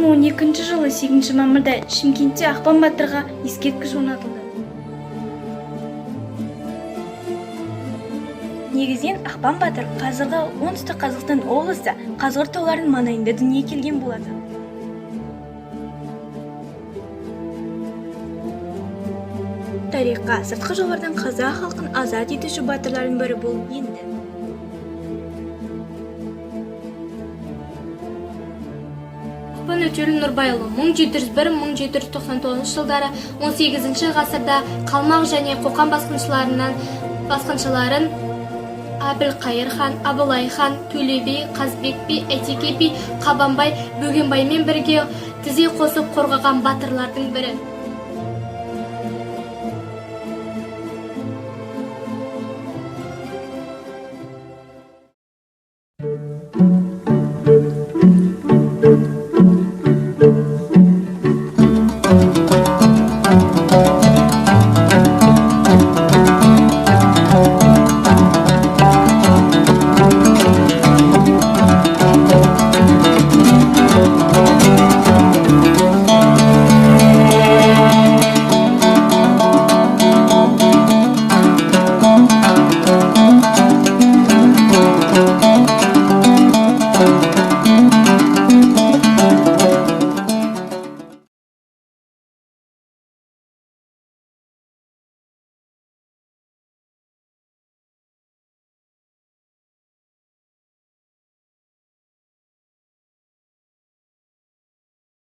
2012 жылы 8 мамырда Шымкентте Ақпан батырға ескерткіш орнатылды. Негізінен Ақпан батыр қазіргі оңтүстік Қазақстан облысы Қазығыр тауларының маңайында дүниеге келген болады. Тарихқа сыртқы жаулардан қазақ халқын азат етуші батырлардың бірі болып енді. Акпане Нурбайулы 1701-1799 жылдары 18 ғасырда Қалмақ және Қоқан басқыншыларын Әбілқайыр хан, Абылай хан, Төле би, Қазбек би, Әйтеке би, Қабанбай, Бөгенбаймен бірге тізе қосып қорғаған батырлардың бірі.